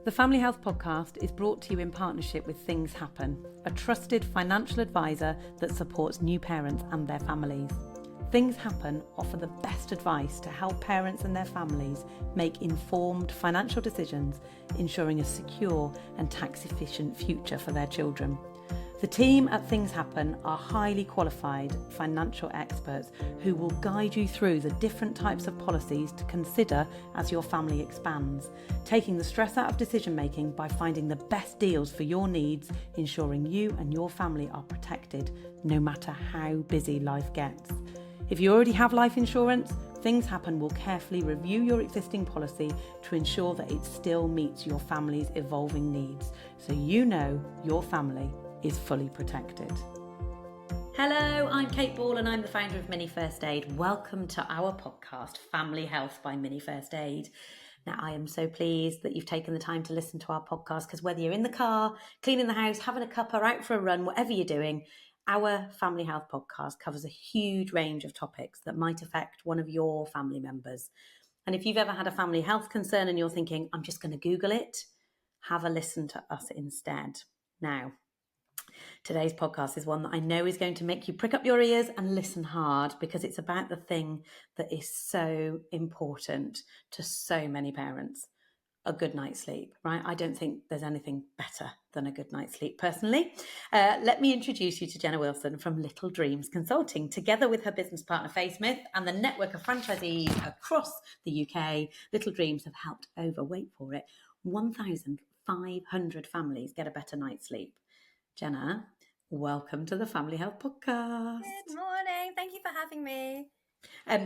The Family Health Podcast is brought to you in partnership with Things Happen, a trusted financial advisor that supports new parents and their families. Things Happen offer the best advice to help parents and their families make informed financial decisions, ensuring a secure and tax-efficient future for their children. The team at Things Happen are highly qualified financial experts who will guide you through the different types of policies to consider as your family expands, taking the stress out of decision making by finding the best deals for your needs, ensuring you and your family are protected no matter how busy life gets. If you already have life insurance, Things Happen will carefully review your existing policy to ensure that it still meets your family's evolving needs, so you know your family is fully protected. Hello, I'm Kate Ball and I'm the founder of Mini First Aid. Welcome to our podcast, Family Health by Mini First Aid. Now, I am so pleased that you've taken the time to listen to our podcast, because whether you're in the car, cleaning the house, having a cuppa, out for a run, whatever you're doing, our Family Health podcast covers a huge range of topics that might affect one of your family members. And if you've ever had a family health concern and you're thinking, I'm just going to Google it, have a listen to us instead. Now, today's podcast is one that I know is going to make you prick up your ears and listen hard, because it's about the thing that is so important to so many parents, a good night's sleep, right? I don't think there's anything better than a good night's sleep, personally. Let me introduce you to Jenna Wilson from Little Dreams Consulting. Together with her business partner, Faye Smith, and the network of franchisees across the UK, Little Dreams have helped over, wait for it, 1,500 families get a better night's sleep. Jenna, welcome to the Family Health Podcast. Good morning. Thank you for having me.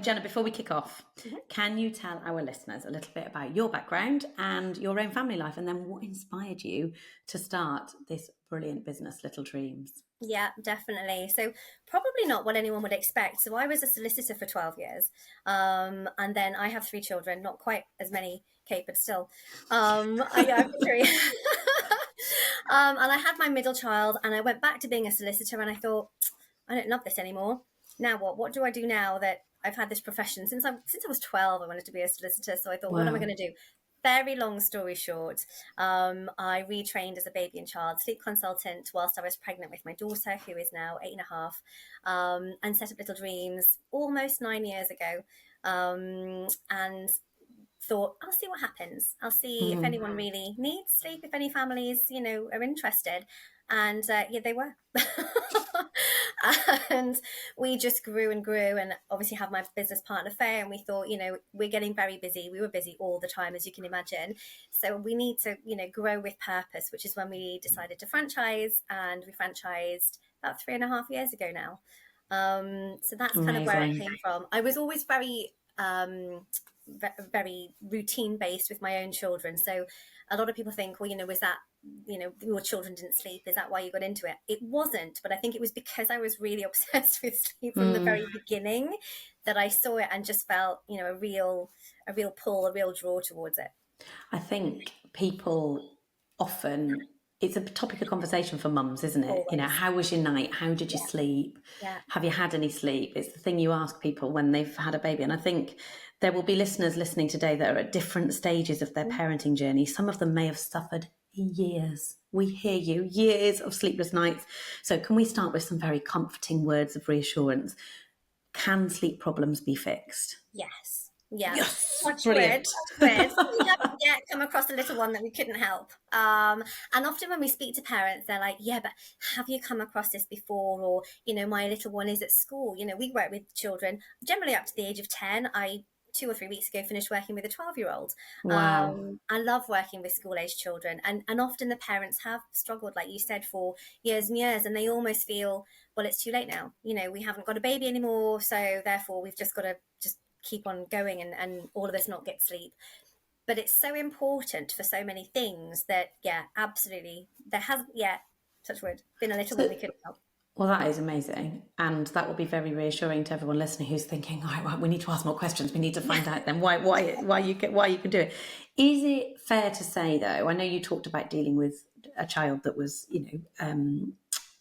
Jenna, before we kick off, can you tell our listeners a little bit about your background and your own family life, and then what inspired you to start this brilliant business, Little Dreams? Yeah, definitely. So probably not what anyone would expect. So I was a solicitor for 12 years. And then I have 3 children, not quite as many, Kate, but still. I have 3. And I had my middle child, and I went back to being a solicitor, and I thought, I don't love this anymore. Now what? What do I do now that I've had this profession? Since I was 12, I wanted to be a solicitor. So I thought, What am I going to do? Very long story short, I retrained as a baby and child sleep consultant whilst I was pregnant with my daughter, who is now 8.5, and set up Little Dreams almost 9 years ago. And thought, I'll see what happens. I'll see if anyone really needs sleep, if any families, are interested. And yeah, they were. And we just grew and grew, and obviously have my business partner, Faye, and we thought, we're getting very busy. We were busy all the time, as you can imagine. So we need to, grow with purpose, which is when we decided to franchise, and we franchised about 3.5 years ago now. So that's kind of where it came from. I was always very routine based with my own children. So a lot of people think, well, was that, your children didn't sleep, is that why you got into it? It wasn't, but I think it was because I was really obsessed with sleep from the very beginning that I saw it and just felt, a real pull, a real draw towards it. I think people often, it's a topic of conversation for mums, isn't it? Always. How was your night? How did you sleep? Yeah. Have you had any sleep? It's the thing you ask people when they've had a baby. And I think there will be listeners listening today that are at different stages of their parenting journey. Some of them may have suffered years. We hear you, years of sleepless nights. So can we start with some very comforting words of reassurance? Can sleep problems be fixed? Yes. Yeah. Yes. Brilliant. We haven't yet come across a little one that we couldn't help. And often when we speak to parents, they're like, yeah, but have you come across this before? Or, my little one is at school. We work with children generally up to the age of 10. I 2 or 3 weeks ago finished working with a 12-year-old. Wow. I love working with school-age children, and often the parents have struggled, like you said, for years and years, and they almost feel, well, it's too late now. We haven't got a baby anymore, so therefore we've just got to just keep on going and all of us not get sleep. But it's so important for so many things that, yeah, absolutely, there hasn't yet, touch wood, been a little one we couldn't help. Well, that is amazing. And that will be very reassuring to everyone listening who's thinking, all right, we need to ask more questions. We need to find out then why you can do it. Is it fair to say, though, I know you talked about dealing with a child that was,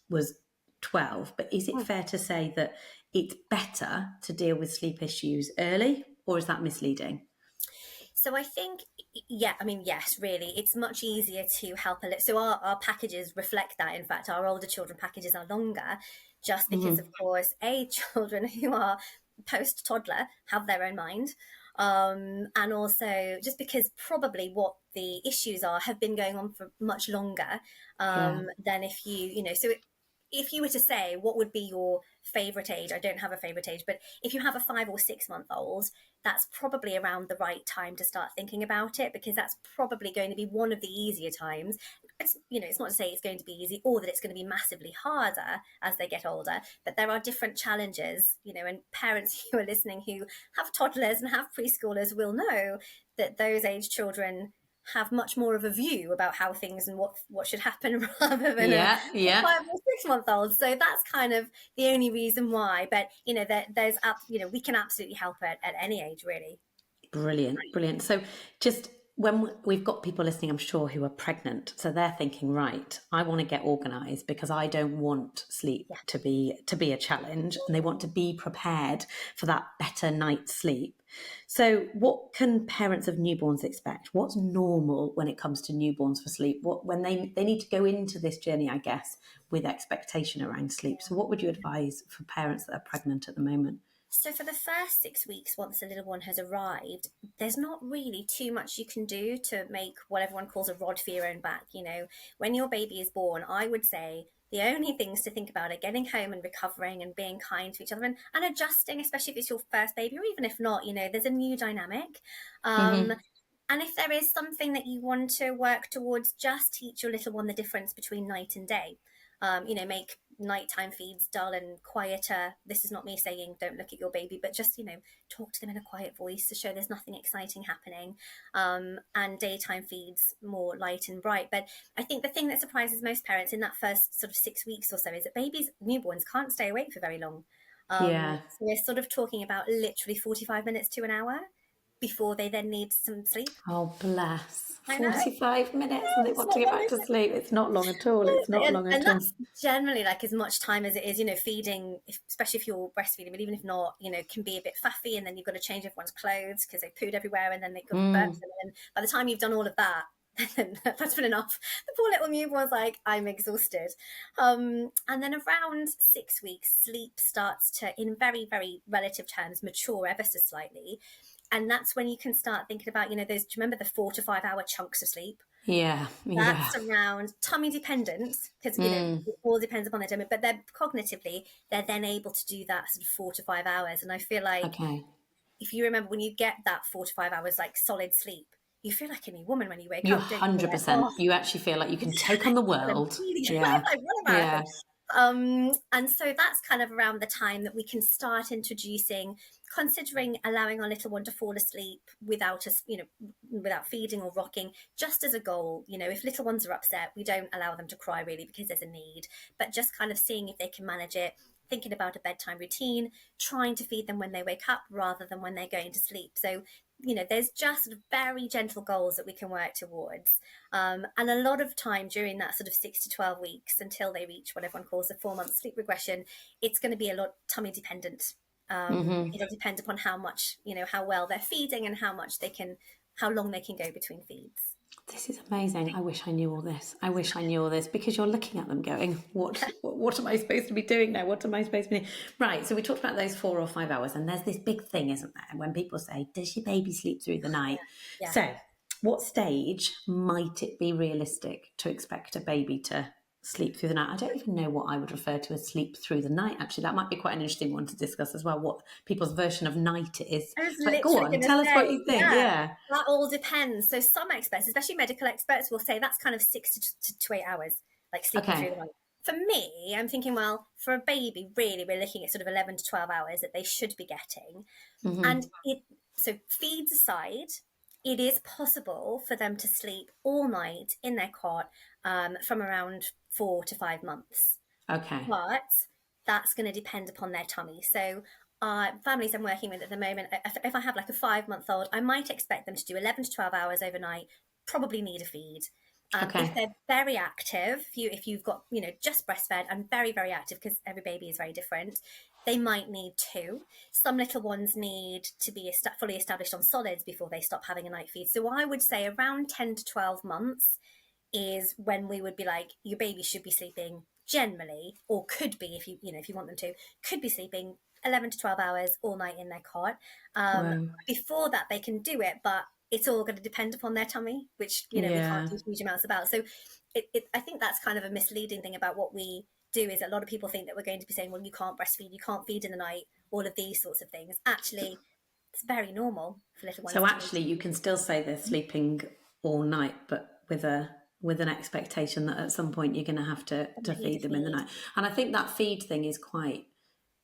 was 12, but is it fair to say that it's better to deal with sleep issues early, or is that misleading? So I think, yeah, I mean, yes, really, it's much easier to help a little. So our packages reflect that. In fact, our older children packages are longer just because, of course, children who are post toddler have their own mind. And also just because probably what the issues are have been going on for much longer Yeah. than if so if you were to say what would be your favorite age, I don't have a favorite age, but if you have a 5 or 6 month old, that's probably around the right time to start thinking about it, because that's probably going to be one of the easier times. It's not to say it's going to be easy or that it's going to be massively harder as they get older, but there are different challenges, and parents who are listening who have toddlers and have preschoolers will know that those age children have much more of a view about how things and what should happen rather than a Yeah. Yeah. 5 or 6 month old. So that's kind of the only reason why. But there's we can absolutely help at any age, really. Brilliant, brilliant. So just when we've got people listening, I'm sure, who are pregnant, so they're thinking, right, I want to get organized because I don't want sleep Yeah. to be a challenge, and they want to be prepared for that better night's sleep. So what can parents of newborns expect? What's normal when it comes to newborns for sleep? What when they need to go into this journey, I guess, with expectation around sleep. So what would you advise for parents that are pregnant at the moment? So for the first 6 weeks, once the little one has arrived, there's not really too much you can do to make what everyone calls a rod for your own back. When your baby is born, I would say the only things to think about are getting home and recovering and being kind to each other and adjusting, especially if it's your first baby, or even if not, there's a new dynamic. Um, Mm-hmm. and if there is something that you want to work towards, just teach your little one the difference between night and day. Make nighttime feeds dull and quieter. This is not me saying don't look at your baby, but just, talk to them in a quiet voice to show there's nothing exciting happening. And daytime feeds more light and bright. But I think the thing that surprises most parents in that first sort of 6 weeks or so is that newborns can't stay awake for very long. Yeah. So we're sort of talking about literally 45 minutes to an hour before they then need some sleep. Oh, bless. I know. 45 minutes and they It's want to not get long, back is to it? sleep. It's not long at all. It's not long And at all. that's generally like as much time as it is, feeding, especially if you're breastfeeding, but even if not, can be a bit faffy, and then you've got to change everyone's clothes because they pooed everywhere, and then they got burps, and then by the time you've done all of that, then that's been enough. The poor little newborn's like, I'm exhausted. And then around 6 weeks, sleep starts to, in very, very relative terms, mature ever so slightly. And that's when you can start thinking about, do you remember the 4 to 5 hour chunks of sleep? Yeah, yeah. That's around tummy dependent, because it all depends upon their tummy, but they're cognitively, they're then able to do that sort of 4 to 5 hours. And I feel like Okay. if you remember, when you get that 4 to 5 hours like solid sleep, you feel like a new woman when you wake You up, don't you? You're like, oh, 100%. You actually feel like you can take on the world. Yeah. like run a Yeah. marathon. And so that's kind of around the time that we can start introducing, considering allowing our little one to fall asleep without us, without feeding or rocking, just as a goal. If little ones are upset, we don't allow them to cry really because there's a need, but just kind of seeing if they can manage it, thinking about a bedtime routine, trying to feed them when they wake up rather than when they're going to sleep. So, there's just very gentle goals that we can work towards. And a lot of time during that sort of 6 to 12 weeks until they reach what everyone calls the 4 month sleep regression, it's going to be a lot tummy dependent. It'll depend upon how much, how well they're feeding and how long they can go between feeds. This is amazing. I wish I knew all this. I wish I knew all this, because you're looking at them going, what am I supposed to be doing now? What am I supposed to be doing? Right. So we talked about those 4 or 5 hours, and there's this big thing, isn't there? When people say, does your baby sleep through the night? Yeah. So what stage might it be realistic to expect a baby to sleep through the night? I don't even know what I would refer to as sleep through the night. Actually, that might be quite an interesting one to discuss as well, what people's version of night is. But go on, tell us what you think. Yeah. That all depends. So some experts, especially medical experts, will say that's kind of 6 to 8 hours, like sleeping through the night. For me, I'm thinking, well, for a baby, really, we're looking at sort of 11 to 12 hours that they should be getting. And so feeds aside, it is possible for them to sleep all night in their cot from around 4 to 5 months. Okay. But that's going to depend upon their tummy. So families I'm working with at the moment, if I have like a 5 month old, I might expect them to do 11 to 12 hours overnight, probably need a feed. If they're very active, if you've got, just breastfed and very, very active, because every baby is very different, they might need two. Some little ones need to be fully established on solids before they stop having a night feed. So I would say around 10 to 12 months is when we would be like, your baby should be sleeping generally, or could be, if if you want them to, could be sleeping 11 to 12 hours all night in their cot. Wow. Before that, they can do it, but it's all going to depend upon their tummy, which, we can't do huge amounts about. So I think that's kind of a misleading thing about what we do, is a lot of people think that we're going to be saying, well, you can't breastfeed, you can't feed in the night, all of these sorts of things. Actually, it's very normal for little ones. So actually, you can still say they're sleeping all night, but with an expectation that at some point you're going to have to feed them in the night. And I think that feed thing is quite,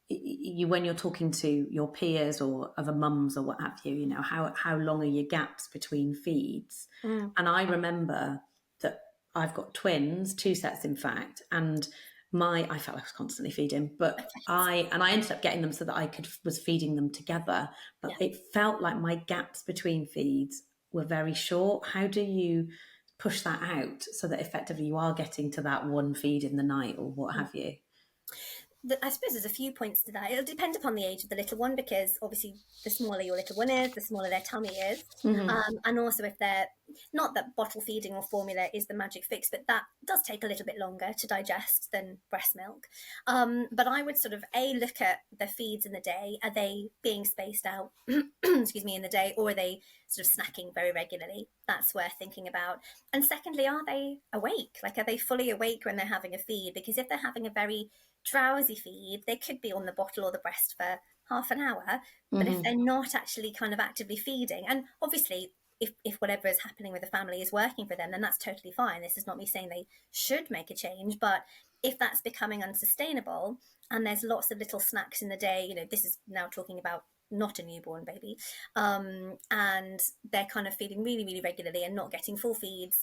when you're talking to your peers or other mums or what have you, how long are your gaps between feeds? And I remember that I've got twins, 2 sets in fact, and I felt I was constantly feeding, but I ended up getting them so that I was feeding them together, but it felt like my gaps between feeds were very short. How do you push that out so that effectively you are getting to that one feed in the night or what have you? I suppose there's a few points to that. It'll depend upon the age of the little one, because obviously the smaller your little one is, the smaller their tummy is. And also, if they're not that bottle feeding or formula is the magic fix, but that does take a little bit longer to digest than breast milk. But I would sort of look at the feeds in the day. Are they being spaced out, excuse me, in the day, or are they sort of snacking very regularly? That's worth thinking about. And secondly, are they awake? Like, are they fully awake when they're having a feed? Because if they're having a very drowsy feed, they could be on the bottle or the breast for half an hour, but if they're not actually kind of actively feeding, and obviously if whatever is happening with the family is working for them, then that's totally fine. This is not me saying they should make a change, but if that's becoming unsustainable and there's lots of little snacks in the day, this is now talking about not a newborn baby, and they're kind of feeding really, really regularly and not getting full feeds,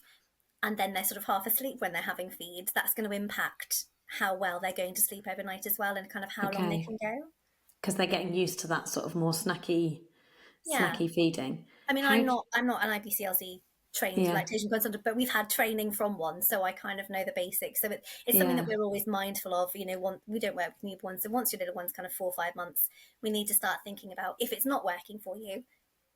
and then they're sort of half asleep when they're having feeds, that's going to impact how well they're going to sleep overnight as well, and kind of how long they can go. Because they're getting used to that sort of more snacky feeding. I mean, I'm not an IPCLC trained lactation consultant, but we've had training from one, so I kind of know the basics. So it's something that we're always mindful of. We don't work with newborns, so once your little one's kind of 4 or 5 months, we need to start thinking about, if it's not working for you,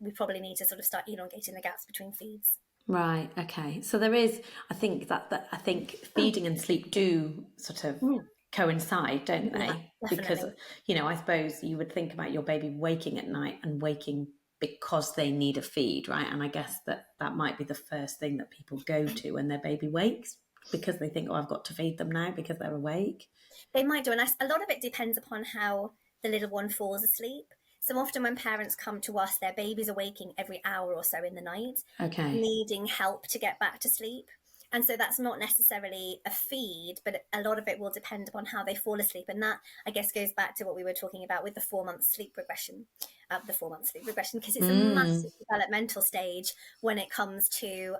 we probably need to sort of start elongating the gaps between feeds. Right. Okay. So there is, I think I think feeding and sleep do sort of coincide, don't they? Because, I suppose you would think about your baby waking at night and waking because they need a feed, right? And I guess that might be the first thing that people go to when their baby wakes, because they think, oh, I've got to feed them now because they're awake. They might do. And a lot of it depends upon how the little one falls asleep. So often when parents come to us, their babies are waking every hour or so in the night, needing help to get back to sleep. And so that's not necessarily a feed, but a lot of it will depend upon how they fall asleep. And that, I guess, goes back to what we were talking about with the 4-month sleep regression. Because it's a massive developmental stage when it comes to,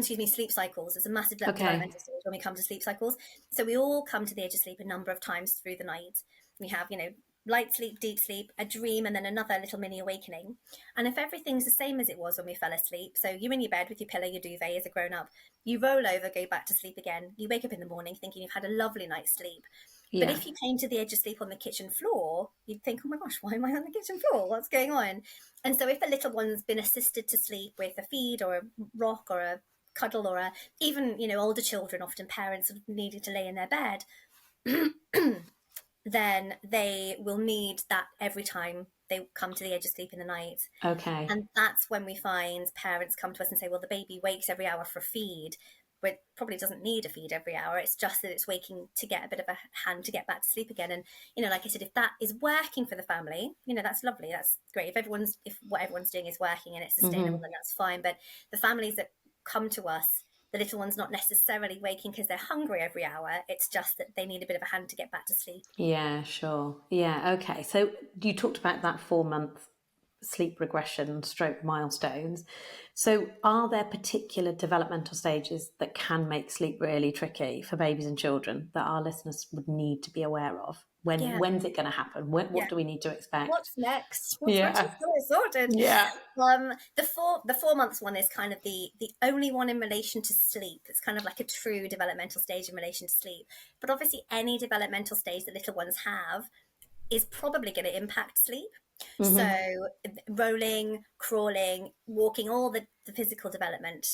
sleep cycles. It's a massive developmental stage when we come to sleep cycles. So we all come to the edge of sleep a number of times through the night. We have, light sleep, deep sleep, a dream, and then another little mini awakening. And if everything's the same as it was when we fell asleep, so you're in your bed with your pillow, your duvet as a grown-up, you roll over, go back to sleep again, you wake up in the morning thinking you've had a lovely night's sleep. But if you came to the edge of sleep on the kitchen floor, you'd think, oh my gosh, why am I on the kitchen floor? What's going on? And so if a little one's been assisted to sleep with a feed or a rock or a cuddle, or even, older children, often parents sort of needed to lay in their bed, then they will need that every time they come to the edge of sleep in the night. Okay. And that's when we find parents come to us and say, well, the baby wakes every hour for a feed, but it probably doesn't need a feed every hour. It's just that it's waking to get a bit of a hand to get back to sleep again. And, like I said, if that is working for the family, that's lovely. That's great. If what everyone's doing is working and it's sustainable, then that's fine. But the families that come to us, the little one's not necessarily waking because they're hungry every hour. It's just that they need a bit of a hand to get back to sleep. Yeah, sure. Yeah, okay. So you talked about that 4-month sleep regression / milestones. So are there particular developmental stages that can make sleep really tricky for babies and children that our listeners would need to be aware of? Yeah. When's it going to happen? What Yeah. do we need to expect? What's next? What's Yeah. next? It's sorted. Yeah. The 4 months one is kind of the only one in relation to sleep. It's kind of like a true developmental stage in relation to sleep. But obviously, any developmental stage that little ones have is probably going to impact sleep. So rolling, crawling, walking, all the physical development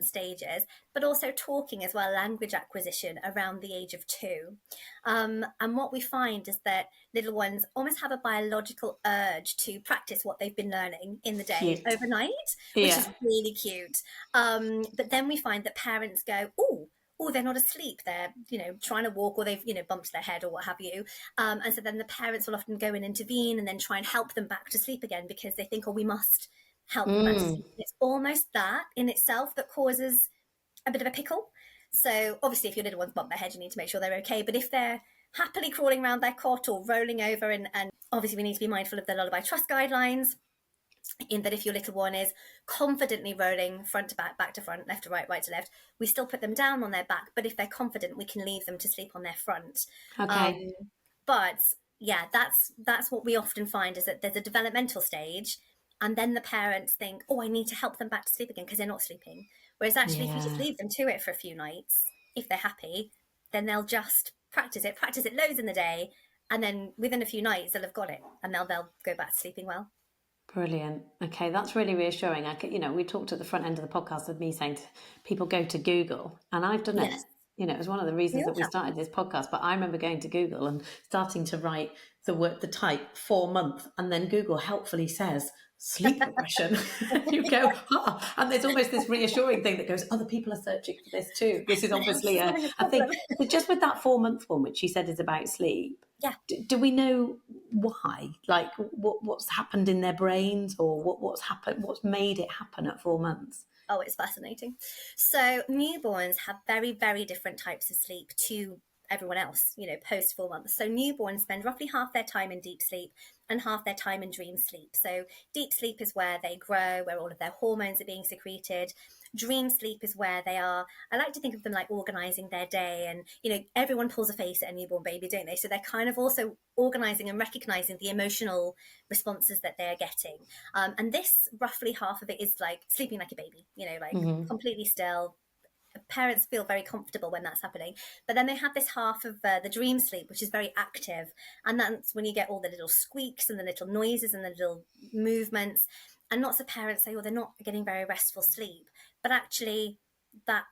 stages, but also talking as well, language acquisition around the age of 2. And what we find is that little ones almost have a biological urge to practice what they've been learning in the day Cute. overnight, which is really cute. But then we find that parents go, oh, they're not asleep. They're, trying to walk, or they've, bumped their head or what have you. And so then the parents will often go and intervene and then try and help them back to sleep again, because they think, oh, we must help them back to sleep. It's almost that in itself that causes a bit of a pickle. So obviously, if your little ones bump their head, you need to make sure they're okay. But if they're happily crawling around their cot or rolling over, and obviously we need to be mindful of the Lullaby Trust guidelines, in that if your little one is confidently rolling front to back to front, left to right to left, we still put them down on their back. But if they're confident, we can leave them to sleep on their front. Okay. But yeah, that's what we often find, is that there's a developmental stage, and then the parents think, oh, I need to help them back to sleep again because they're not sleeping. Whereas actually, if you just leave them to it for a few nights, if they're happy, then they'll just practice it loads in the day, and then within a few nights they'll have got it, and they'll go back to sleeping well. Brilliant. Okay, that's really reassuring. We talked at the front end of the podcast of me saying to people, go to Google, and I've done it. It was one of the reasons that we started this podcast. But I remember going to Google and starting to write the type 4 month, and then Google helpfully says sleep regression. You go, and there's almost this reassuring thing that goes, other people are searching for this too. This is obviously a thing. But just with that 4 month one, which you said is about sleep, do we know why? Like what's happened in their brains, or what's happened? What's made it happen at 4 months? Oh, it's fascinating. So newborns have very, very different types of sleep to everyone else, post 4 months. So newborns spend roughly half their time in deep sleep and half their time in dream sleep. So deep sleep is where they grow, where all of their hormones are being secreted. Dream sleep is where they are, I like to think of them like organizing their day, and everyone pulls a face at a newborn baby, don't they? So they're kind of also organizing and recognizing the emotional responses that they're getting, and this, roughly half of it, is like sleeping like a baby, completely still. Parents feel very comfortable when that's happening. But then they have this half of the dream sleep, which is very active, and that's when you get all the little squeaks and the little noises and the little movements. And lots of parents say, oh, they're not getting very restful sleep. But actually, that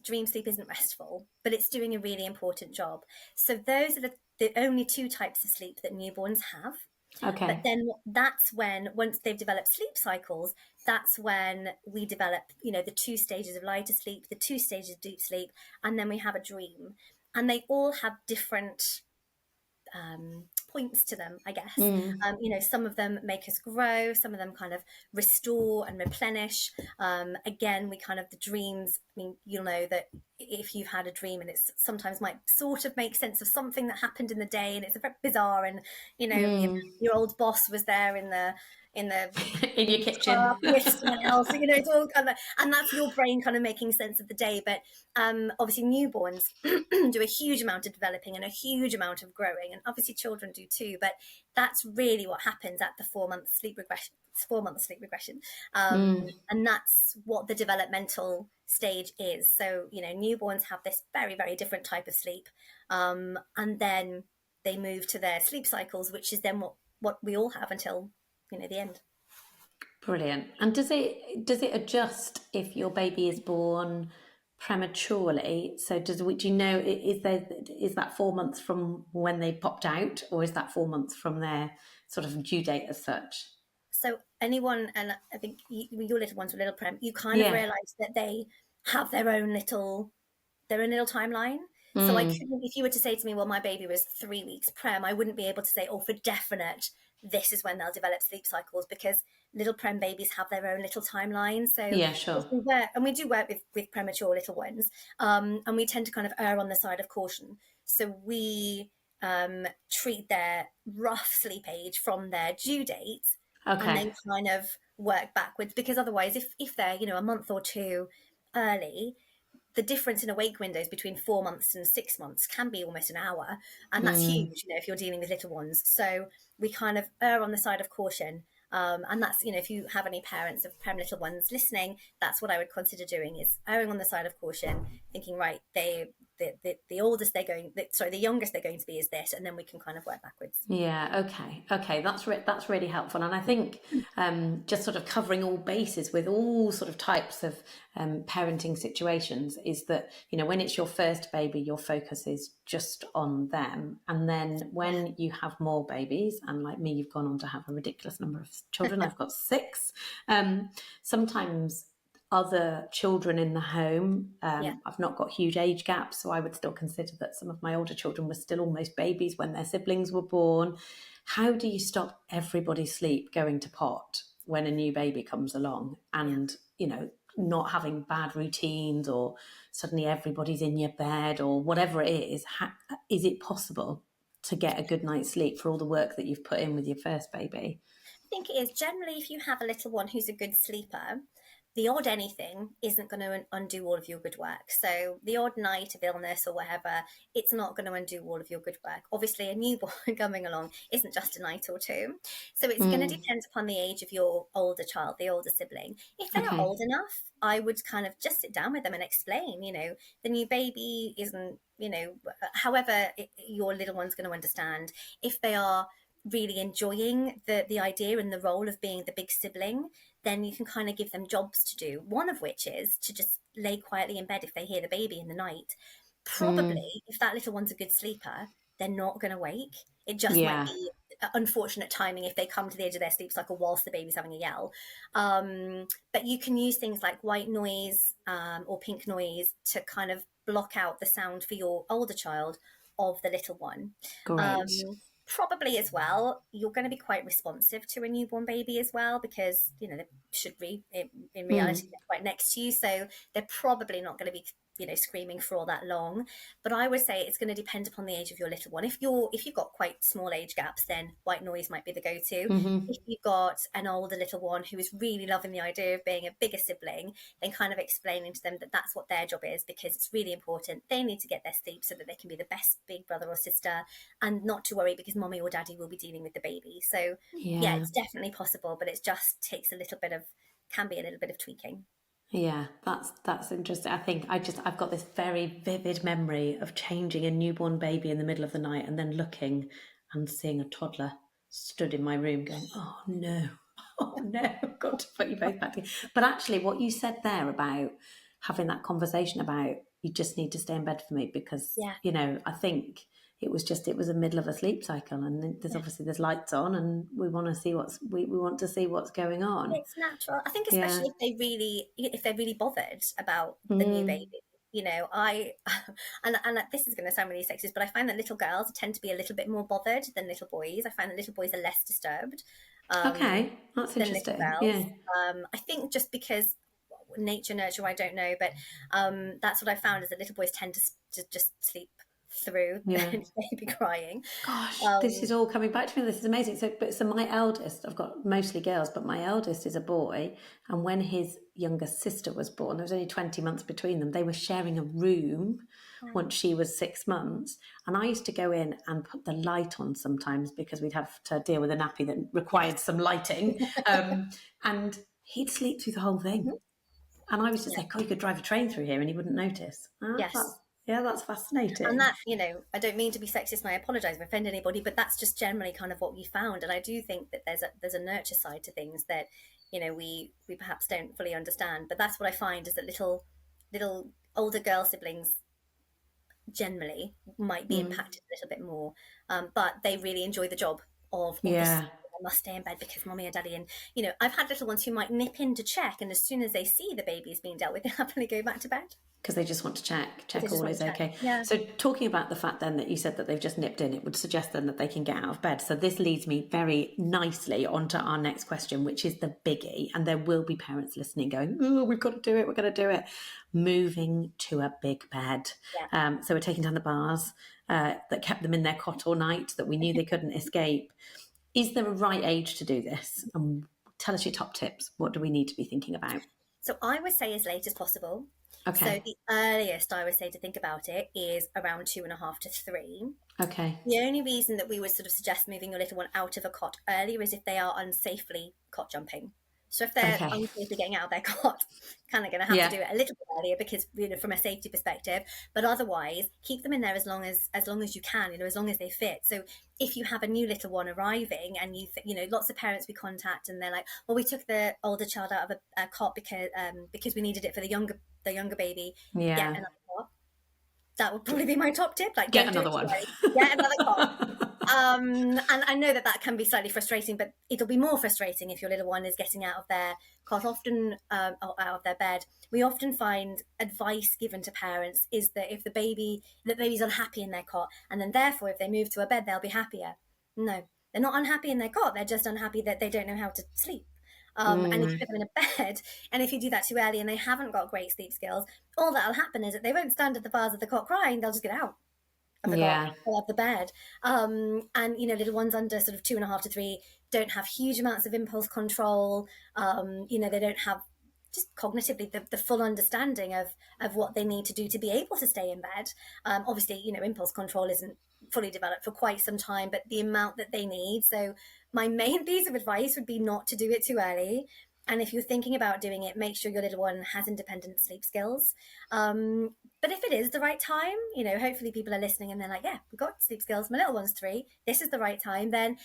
dream sleep isn't restful, but it's doing a really important job. So those are the only 2 types of sleep that newborns have. Okay. But then that's when, once they've developed sleep cycles, that's when we develop, the 2 stages of lighter sleep, the 2 stages of deep sleep, and then we have a dream. And they all have different points to them, I guess. Some of them make us grow, some of them kind of restore and replenish. Again, the dreams, you'll know that if you've had a dream, and it's sometimes might sort of make sense of something that happened in the day, and it's a bit bizarre, and your old boss was there in your kitchen with someone else, it's all kind of, and that's your brain kind of making sense of the day. But obviously newborns do a huge amount of developing and a huge amount of growing, and obviously children do too, but that's really what happens at the 4 month sleep regression. It's 4 month sleep regression, and that's what the developmental stage is. So newborns have this very, very different type of sleep, and then they move to their sleep cycles, which is then what we all have until the end. Brilliant. And does it adjust if your baby is born prematurely? So do you know, is that 4 months from when they popped out, or is that 4 months from their sort of due date as such? So anyone, and I think your little ones were little prem, you kind of realise that they have their own little timeline. So I couldn't, if you were to say to me, well, my baby was 3 weeks prem, I wouldn't be able to say, oh, for definite, this is when they'll develop sleep cycles, because little prem babies have their own little timeline. So yeah, sure. We do work with premature little ones, and we tend to kind of err on the side of caution. So we treat their rough sleep age from their due date, and then kind of work backwards, because otherwise, if they're a month or 2 early, the difference in awake windows between 4 months and 6 months can be almost an hour, and that's Mm. huge, if you're dealing with little ones. So we kind of err on the side of caution. And that's, if you have any parents of little ones listening, that's what I would consider doing, is erring on the side of caution, thinking, right, the oldest they're going, sorry, the youngest they're going to be is this, and then we can kind of work backwards. Yeah, okay, that's really helpful, and I think just sort of covering all bases with all sort of types of parenting situations is that, when it's your first baby, your focus is just on them, and then when you have more babies, and like me, you've gone on to have a ridiculous number of children. I've got 6. Sometimes other children in the home. I've not got huge age gaps, so I would still consider that some of my older children were still almost babies when their siblings were born. How do you stop everybody's sleep going to pot when a new baby comes along, and not having bad routines, or suddenly everybody's in your bed, or whatever it is? Is it possible to get a good night's sleep for all the work that you've put in with your first baby? I think it is. Generally, if you have a little one who's a good sleeper, the odd anything isn't going to undo all of your good work. So the odd night of illness or whatever, it's not going to undo all of your good work. Obviously, a newborn coming along isn't just a night or two. So it's going to depend upon the age of your older child, the older sibling. If they're Okay. old enough, I would kind of just sit down with them and explain, the new baby isn't, however your little one's going to understand. If they are really enjoying the idea and the role of being the big sibling, then you can kind of give them jobs to do. One of which is to just lay quietly in bed if they hear the baby in the night. Probably, if that little one's a good sleeper, they're not going to wake. It just might Yeah. be unfortunate timing if they come to the edge of their sleep cycle whilst the baby's having a yell. But you can use things like white noise or pink noise to kind of block out the sound for your older child of the little one. Great. Probably as well, you're going to be quite responsive to a newborn baby as well, because they should be in reality they're right next to you, so they're probably not going to be screaming for all that long. But I would say it's going to depend upon the age of your little one. If you've got quite small age gaps, then white noise might be the go-to. If you've got an older little one who is really loving the idea of being a bigger sibling, then kind of explaining to them that that's what their job is, because it's really important. They need to get their sleep so that they can be the best big brother or sister, and not to worry because mommy or daddy will be dealing with the baby. So yeah, it's definitely possible, but it just takes can be a little bit of tweaking. Yeah, that's interesting. I think I've got this very vivid memory of changing a newborn baby in the middle of the night, and then looking and seeing a toddler stood in my room going, "Oh no, oh no, I've got to put you both back together." But actually, what you said there about having that conversation about, you just need to stay in bed for me, because Yeah. I think it was the middle of a sleep cycle, and there's lights on, and we want to see we want to see what's going on. It's natural. I think Yeah. especially if they're really bothered about the new Mm. baby. I and this is going to sound really sexist, but I find that little girls tend to be a little bit more bothered than little boys. I find that little boys are less disturbed Okay, that's than little interesting. girls. Yeah. I think just because nature nurture, I don't know, but that's what I found, is that little boys tend to just sleep through Yeah. the baby crying. Gosh, this is Um, all coming back to me. This is amazing. So my eldest, I've got mostly girls, but my eldest is a boy. And when his younger sister was born, there was only 20 months between them. They were sharing a room once she was 6 months. And I used to go in and put the light on sometimes, because we'd have to deal with a nappy that required yes. some lighting. And he'd sleep through the whole thing. And I was just Yeah. like, "Oh, you could drive a train through here and he wouldn't notice." Yes. That's And fascinating. that, I don't mean to be sexist, and I apologise if I offend anybody, but that's just generally kind of what we found. And I do think that there's a nurture side to things that, we perhaps don't fully understand. But that's what I find, is that little older girl siblings generally might be impacted a little bit more, but they really enjoy the job of this. Yeah. I must stay in bed because mommy or daddy, and I've had little ones who might nip in to check, and as soon as they see the baby's being dealt with, they happily go back to bed. Because they just want to check They just all want is to check. okay. Yeah. So talking about the fact then that you said that they've just nipped in, it would suggest then that they can get out of bed. So this leads me very nicely onto our next question, which is the biggie. And there will be parents listening going, "Oh, we've got to do it. We're going to do it." Moving to a big bed. Yeah. So we're taking down the bars that kept them in their cot all night, that we knew they couldn't escape. Is there a right age to do this? And tell us your top tips. What do we need to be thinking about? So I would say as late as possible. So Okay. the earliest I would say to think about it is around 2.5 to 3. Okay. The only reason that we would sort of suggest moving your little one out of a cot earlier is if they are unsafely cot jumping. So if they're Okay. unsafely getting out of their cot, kind of going to have to Yeah. do it a little bit earlier because, from a safety perspective. But otherwise, keep them in there as long as you can, as long as they fit. So if you have a new little one arriving and lots of parents we contact and they're like, well, we took the older child out of a cot because we needed it for the younger baby. Get Yeah. another cot. That would probably be my top tip. Like, Get don't do another it too one. early. Get another cot. And I know that can be slightly frustrating, but it'll be more frustrating if your little one is getting out of their cot, often or out of their bed. We often find advice given to parents is that if the baby's unhappy in their cot, and then therefore if they move to a bed, they'll be happier. No, they're not unhappy in their cot. They're just unhappy that they don't know how to sleep. And if you Mm, put them in a bed, and if you do that too early and they haven't got great sleep skills, all that'll happen is that they won't stand at the bars of the cot crying. They'll just get out of the cot yeah. or of the bed. And little ones under sort of 2.5 to 3 don't have huge amounts of impulse control. They don't have just cognitively the full understanding of what they need to do to be able to stay in bed. Obviously, impulse control isn't fully developed for quite some time, but the amount that they need. So my main piece of advice would be not to do it too early. And if you're thinking about doing it, make sure your little one has independent sleep skills. But if it is the right time, hopefully people are listening and they're like, yeah, we've got sleep skills. My little one's 3. This is the right time. Then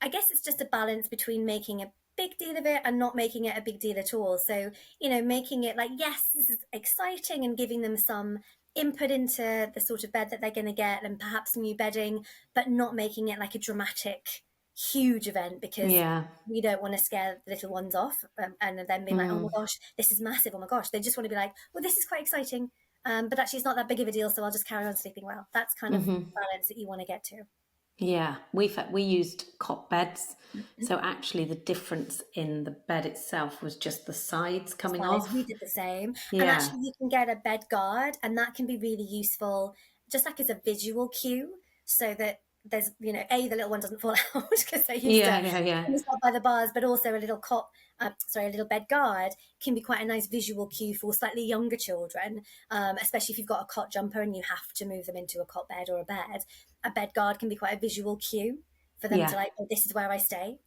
I guess it's just a balance between making a big deal of it and not making it a big deal at all. So, making it like, yes, this is exciting and giving them some input into the sort of bed that they're going to get and perhaps new bedding, but not making it like a dramatic, huge event because Yeah. we don't want to scare the little ones off and then being like, oh my Mm, gosh, this is massive. Oh my gosh. They just want to be like, well, this is quite exciting. But actually, it's not that big of a deal, so I'll just carry on sleeping well. That's kind of hmm balance that you want to get to. Yeah. We used cot beds. So actually the difference in the bed itself was just the sides coming Size, we off. did the same. And Yeah. actually, you can get a bed guard, and that can be really useful, just like as a visual cue, so that there's, the little one doesn't fall out because they're used Yeah, to yeah, yeah. being held by the bars, but also a little bed guard can be quite a nice visual cue for slightly younger children, especially if you've got a cot jumper and you have to move them into a cot bed or a bed. A bed guard can be quite a visual cue for them to Yeah. like, oh, this is where I stay.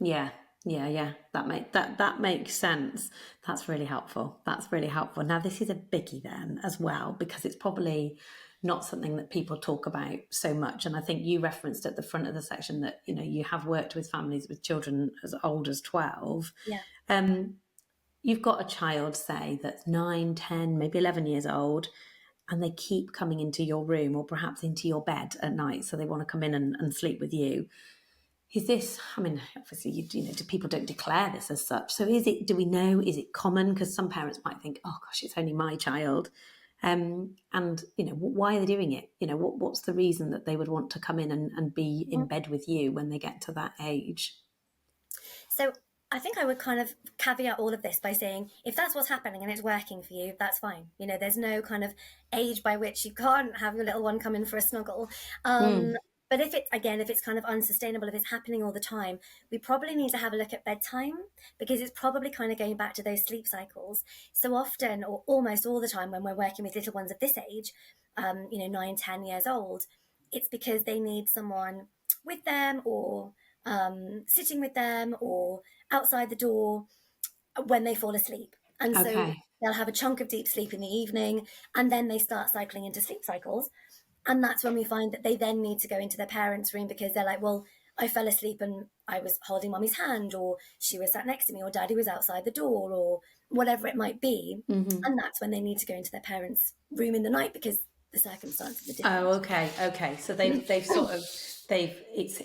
Yeah, yeah. That makes sense. That's really helpful. That's really helpful. Now, this is a biggie then as well, because it's probably not something that people talk about so much. And I think you referenced at the front of the section that, you have worked with families with children as old as 12. Yeah. Um, you've got a child, say, that's 9, 10, maybe 11 years old, and they keep coming into your room or perhaps into your bed at night. So they want to come in and sleep with you. Is this, I mean, obviously, people don't declare this as such. So do we know, is it common? Because some parents might think, oh gosh, it's only my child. And, why are they doing it? What's the reason that they would want to come in and be in bed with you when they get to that age? So I think I would kind of caveat all of this by saying, if that's what's happening and it's working for you, that's fine. There's no kind of age by which you can't have your little one come in for a snuggle. Mm, But if it's kind of unsustainable, if it's happening all the time, we probably need to have a look at bedtime because it's probably kind of going back to those sleep cycles. So often, or almost all the time, when we're working with little ones of this age, 9, 10 years old, it's because they need someone with them or sitting with them or outside the door when they fall asleep. And so okay. they'll have a chunk of deep sleep in the evening and then they start cycling into sleep cycles. And that's when we find that they then need to go into their parents' room because they're like, well, I fell asleep and I was holding mommy's hand, or she was sat next to me, or daddy was outside the door, or whatever it might be. Hmm. And that's when they need to go into their parents' room in the night because the circumstances are different. Oh, okay. So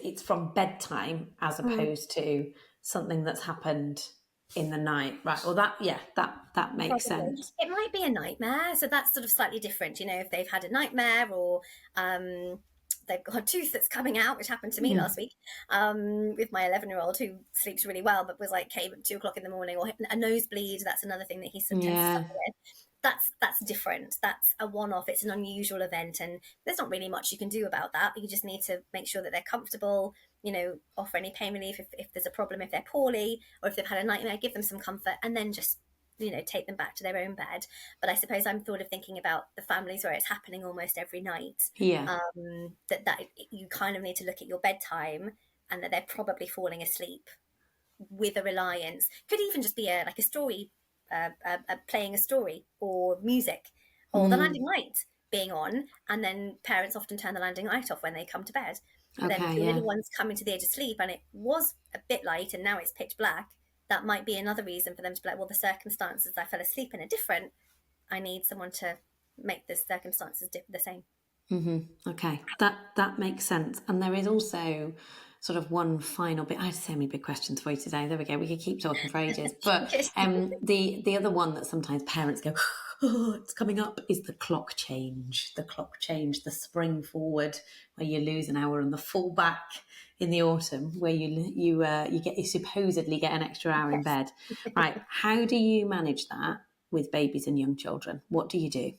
it's from bedtime as Mm. opposed to something that's happened in the night, right? Well, that makes Probably. sense. It might be a nightmare, so that's sort of slightly different. If they've had a nightmare or they've got a tooth that's coming out, which happened to me Mm. last week with my 11-year-old who sleeps really well, but was like came at 2 o'clock in the morning, or a nosebleed. That's another thing that he tends to Yeah. suffer with. That's different. That's a one-off. It's an unusual event, and there's not really much you can do about that. You just need to make sure that they're comfortable. Offer any pain relief if there's a problem, if they're poorly, or if they've had a nightmare, give them some comfort, and then just take them back to their own bed. But I suppose I'm sort of thinking about the families where it's happening almost every night. Yeah. That you kind of need to look at your bedtime, and that they're probably falling asleep with a reliance. Could even just be like a story, playing a story or music, or the landing light being on, and then parents often turn the landing light off when they come to bed. But then if your little one's coming to the edge of sleep and it was a bit light and now it's pitch black, that might be another reason for them to be like, well, the circumstances I fell asleep in are different. I need someone to make the circumstances the same. Okay, that makes sense. And there is also sort of one final bit. I had so many big questions for you today. There we go. We could keep talking for ages. But the other one that sometimes parents go, oh, it's coming up, is the clock change. The clock change, the spring forward, where you lose an hour, and the fall back in the autumn, where you supposedly get an extra hour in bed. Right? How do you manage that with babies and young children? What do you do?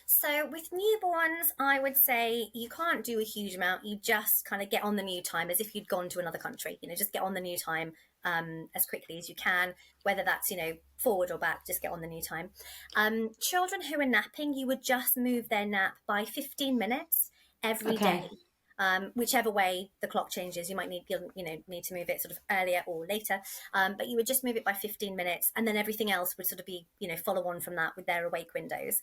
So with newborns, I would say you can't do a huge amount. You just kind of get on the new time as if you'd gone to another country. Just get on the new time as quickly as you can, whether that's, forward or back, just get on the new time. Children who are napping, you would just move their nap by 15 minutes every day. Whichever way the clock changes, you might need to move it sort of earlier or later, but you would just move it by 15 minutes, and then everything else would sort of be follow on from that with their awake windows.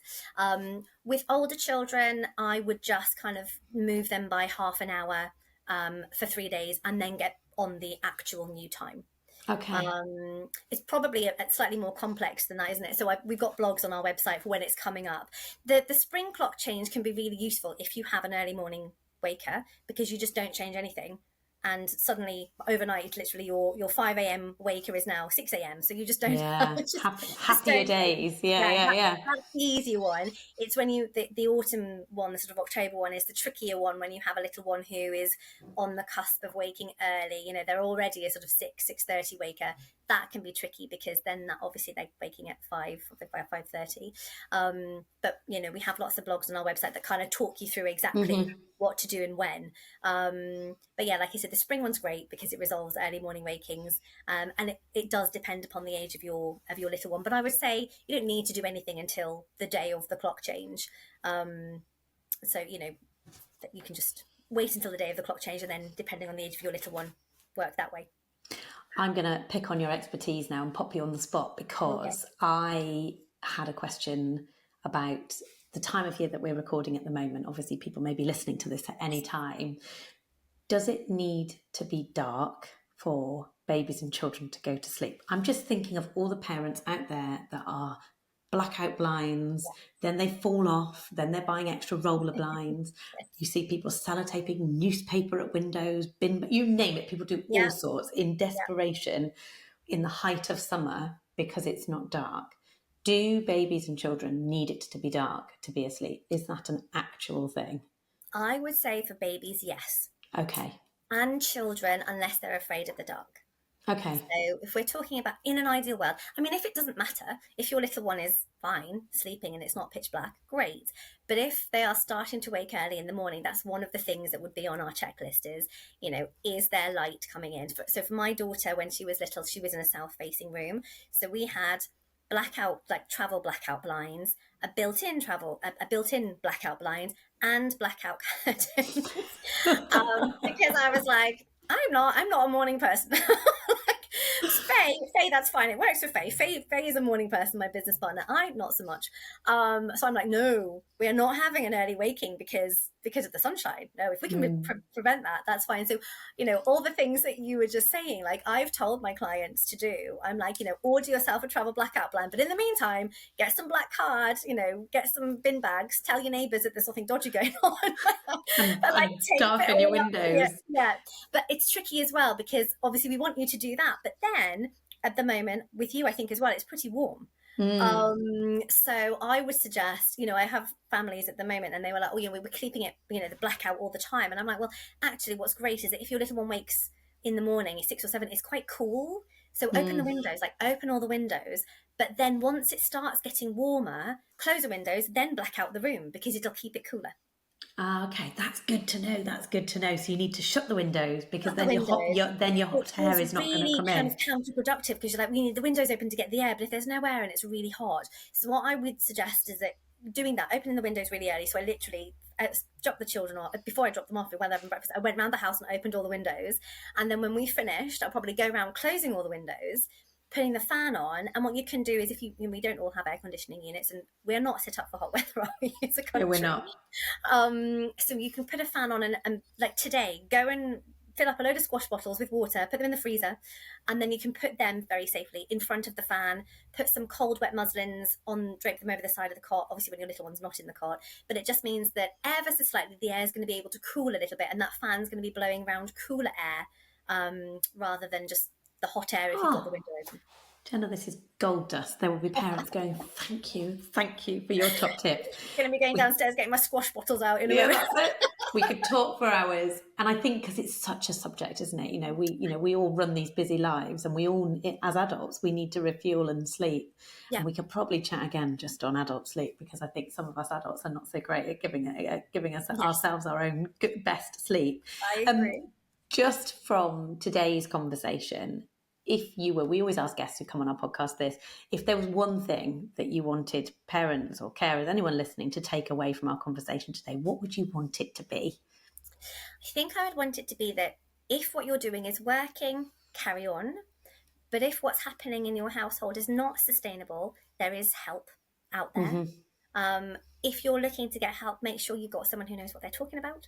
With older children, I would just kind of move them by half an hour for 3 days, and then get on the actual new time. Okay. It's probably a slightly more complex than that, isn't it? So we've got blogs on our website for when it's coming up. The spring clock change can be really useful if you have an early morning waker, because you just don't change anything, and suddenly overnight, literally your 5 a.m. waker is now 6 a.m. So you just don't. Happier days. Yeah. That's the easy one. It's when the autumn one, the sort of October one, is the trickier one, when you have a little one who is on the cusp of waking early. They're already a sort of 6:30 waker. That can be tricky, because then obviously they're waking at 5:30. But we have lots of blogs on our website that kind of talk you through exactly what to do and when. But yeah, like I said, the spring one's great because it resolves early morning wakings, and it does depend upon the age of your little one. But I would say you don't need to do anything until the day of the clock change. So that you can just wait until the day of the clock change, and then depending on the age of your little one, work that way. I'm going to pick on your expertise now and pop you on the spot, because I had a question about the time of year that we're recording at the moment. Obviously, people may be listening to this at any time. Does it need to be dark for babies and children to go to sleep? I'm just thinking of all the parents out there that are blackout blinds, then they fall off, then they're buying extra roller blinds. You see people sellotaping newspaper at windows, you name it, people do all sorts in desperation in the height of summer because it's not dark. Do babies and children need it to be dark to be asleep? Is that an actual thing? I would say for babies, yes. Okay. And children, unless they're afraid of the dark. Okay. So if we're talking about in an ideal world, if it doesn't matter, if your little one is fine sleeping and it's not pitch black, great. But if they are starting to wake early in the morning, that's one of the things that would be on our checklist is there light coming in? So for my daughter, when she was little, she was in a south-facing room. So we had travel blackout blinds, a built-in blackout blind, and blackout curtains. Because I was like, I'm not a morning person. Faye, that's fine. It works for Faye. Faye is a morning person, my business partner. I'm not so much. So I'm like, no, we are not having an early waking because of the sunshine. No, if we can prevent that, that's fine. So, all the things that you were just saying, like I've told my clients to do, I'm like, order yourself a travel blackout blind. But in the meantime, get some black card, get some bin bags, tell your neighbours that there's something dodgy going on. But darken your windows. Yeah. But it's tricky as well, because obviously we want you to do that. But then at the moment with you, I think as well, it's pretty warm. So I would suggest, I have families at the moment and they were like, we were keeping it, the blackout all the time. And I'm like, well, actually what's great is that if your little one wakes in the morning at 6 or 7, it's quite cool. So open the windows, open all the windows. But then once it starts getting warmer, close the windows, then black out the room because it'll keep it cooler. Okay, that's good to know. That's good to know. So you need to shut the windows because Shut the then your windows. hot air It's is not going to really come kind of in. counterproductive because you're like, we need the windows open to get the air, but if there's no air and it's really hot. So what I would suggest is that doing that, opening the windows really early. So I literally dropped the children off. Before I dropped them off while they're having breakfast, I went around the house and opened all the windows. And then when we finished, I'll probably go around closing all the windows, putting the fan on. And what you can do is, if we don't all have air conditioning units, and we're not set up for hot weather, are we, as a No, we're country? not. So you can put a fan on and like today, go and fill up a load of squash bottles with water, put them in the freezer, and then you can put them very safely in front of the fan, put some cold wet muslins on, drape them over the side of the cot, obviously when your little one's not in the cot, but it just means that ever so slightly the air is going to be able to cool a little bit, and that fan's going to be blowing around cooler air rather than just the hot air if you've got the window open. Jenna, this is gold dust. There will be parents going, thank you for your top tip. Going to be going downstairs getting my squash bottles out in a Yeah, moment. that's it. We could talk for hours, and I think because it's such a subject, isn't it? We all run these busy lives, and we all, as adults, we need to refuel and sleep. Yeah. And we could probably chat again just on adult sleep because I think some of us adults are not so great at giving us ourselves our own best sleep. I agree. Just from today's conversation, we always ask guests who come on our podcast this, if there was one thing that you wanted parents or carers, anyone listening, to take away from our conversation today, what would you want it to be? I think I would want it to be that if what you're doing is working, carry on. But if what's happening in your household is not sustainable, there is help out there. Mm-hmm. If you're looking to get help, make sure you've got someone who knows what they're talking about,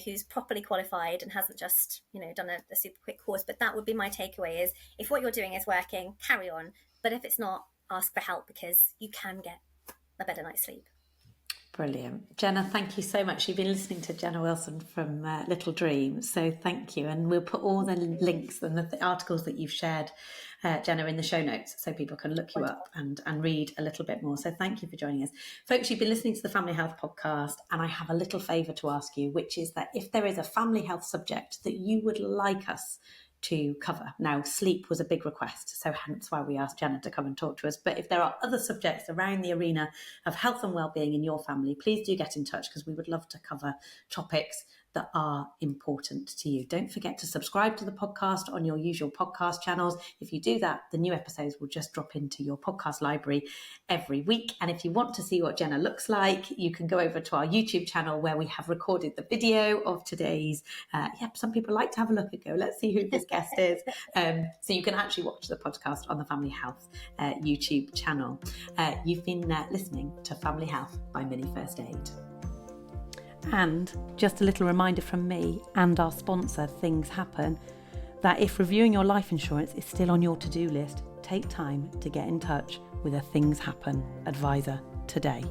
who's properly qualified and hasn't just, done a super quick course. But that would be my takeaway is if what you're doing is working, carry on. But if it's not, ask for help because you can get a better night's sleep. Brilliant. Jenna, thank you so much. You've been listening to Jenna Wilson from Little Dreams, so thank you. And we'll put all the links and the articles that you've shared, Jenna, in the show notes so people can look you up and read a little bit more. So thank you for joining us. Folks, you've been listening to the Family Health Podcast, and I have a little favour to ask you, which is that if there is a family health subject that you would like us to cover. Now, sleep was a big request, so hence why we asked Jenna to come and talk to us. But if there are other subjects around the arena of health and well-being in your family, please do get in touch because we would love to cover topics that are important to you. Don't forget to subscribe to the podcast on your usual podcast channels. If you do that, the new episodes will just drop into your podcast library every week. And if you want to see what Jenna looks like, you can go over to our YouTube channel where we have recorded the video of today's, some people like to have a look and go, let's see who this guest is. So you can actually watch the podcast on the Family Health YouTube channel. You've been listening to Family Health by Mini First Aid. And just a little reminder from me and our sponsor, Things Happen, that if reviewing your life insurance is still on your to-do list, take time to get in touch with a Things Happen advisor today.